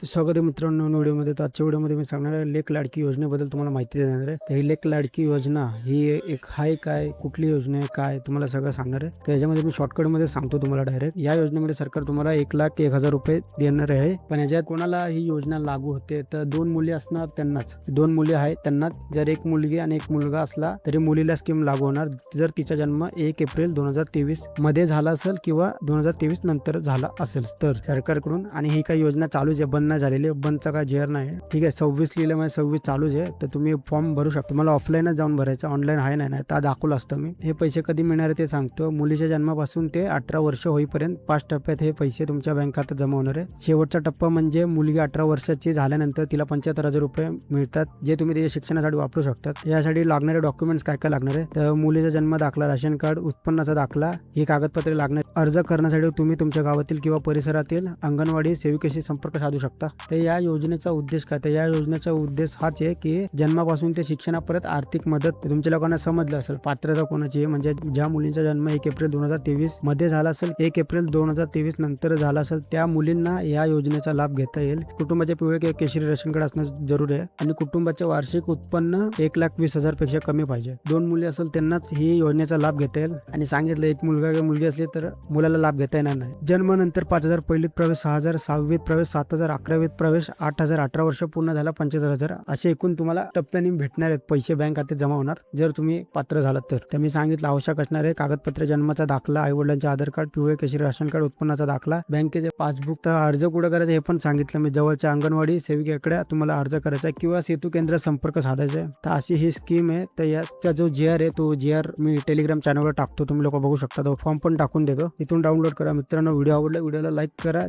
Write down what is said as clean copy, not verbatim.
तर स्वागत आहे मित्रांनो नवीन व्हिडिओमध्ये. तर आजच्या व्हिडिओमध्ये मी सांगणार आहे लेक लाडकी योजनेबद्दल तुम्हाला माहिती देणार आहे. तर ही लेक लाडकी योजना ही एक हाय काय, कुठली योजना आहे, काय तुम्हाला सगळं सांगणार आहे. तर याच्यामध्ये मी शॉर्टकटमध्ये सांगतो तुम्हाला डायरेक्ट. या योजनेमध्ये सरकार तुम्हाला 1,01,000 रुपये देणार आहे. पण याच्यात कोणाला ही योजना लागू होते तर 2 मुली असणार त्यांनाच. 2 मुली आहेत त्यांना. जर एक मुलगी आणि एक मुलगा असला तरी मुलीला स्कीम लागू होणार जर तिचा जन्म 1 एप्रिल 2023 मध्ये झाला असेल किंवा 2023 नंतर झाला असेल तर सरकारकडून. आणि ही काही योजना चालूच आहे, बंद नाही झालेली. बंदचा काय जेर नाही. ठीक आहे, 26 लिहिलं म्हणजे 26 चालूच आहे. तर तुम्ही फॉर्म भरू शकता. मला ऑफलाईनच जाऊन भरायचं, ऑनलाईन आहे नाही तर दाखवलं असतं मी. हे पैसे कधी मिळणार ते सांगतो. मुलीच्या जन्मापासून ते 18 वर्ष होईपर्यंत 5 टप्प्यात हे पैसे तुमच्या बँक खात्यात जमा होणार आहे. शेवटचा टप्पा म्हणजे मुलगी 18 वर्षाची झाल्यानंतर तिला 75,000 रुपये मिळतात, जे तुम्ही त्याच्या शिक्षणासाठी वापरू शकतात. यासाठी लागणारे डॉक्युमेंट्स काय काय लागणार आहे तर मुलीचा जन्म दाखला, राशन कार्ड, उत्पन्नाचा दाखला ही कागदपत्रे लागणार. अर्ज करण्यासाठी तुम्ही तुमच्या गावातील किंवा परिसरातील अंगणवाडी सेविकेशी संपर्क साधू शकता. तर या योजनेचा उद्देश काय, तर या योजनेचा उद्देश हाच आहे की जन्मापासून ते शिक्षणापर्यंत आर्थिक मदत. तुमच्या लोकांना समजलं असेल पात्रता कोणाची आहे, म्हणजे ज्या मुलींचा जन्म 1 एप्रिल 2023 मध्ये झाला असेल, 1 एप्रिल 2023 नंतर झाला असेल, त्या मुलींना या योजनेचा लाभ घेता येईल. कुटुंबाचे पिवळे केशरी रेशन कार्ड असणं जरुरी आहे आणि कुटुंबाचे वार्षिक उत्पन्न 1,20,000 पेक्षा कमी पाहिजे. 2 मुली असेल त्यांनाच ही योजनेचा लाभ घेता येईल. आणि सांगितलं एक मुलगा किंवा मुलगी असली तर मुलाला लाभ घेता येणार नाही. जन्मानंतर 5,000, पहिलीत प्रवेश 6,000, 6वीत प्रवेश 7,000, 11वीत प्रवेश 8,000, 18 वर्ष पूर्ण झाला 75,000 असे एकूण तुम्हाला टप्प्याने भेटणार आहेत. पैसे बँक खात्यात जमा होणार जर तुम्ही पात्र झालात तर. मी सांगितलं आवश्यक असणार आहे कागदपत्र, जन्माचा दाखला, आई वडिलांचे आधार कार्ड, पिवळे केशरी राशन कार्ड, उत्पन्नाचा दाखला, बँकेचे पासबुक. तर अर्ज कुठं करायचं हे पण सांगितलं मी. जवळच्या अंगणवाडी सेविकेकडे तुम्हाला अर्ज करायचा किंवा सेतू केंद्र संपर्क साधायचा. तर अशी ही स्कीम आहे. तर याचा जो GR आहे तो GR मी टेलिग्राम चॅनलवर टाकतो, तुम्ही लोक बघू शकता. तो फॉर्म पण टाकून देतो, इथून डाउनलोड करा. मित्रांनो व्हिडिओ आवडला व्हिडिओला लाईक करा.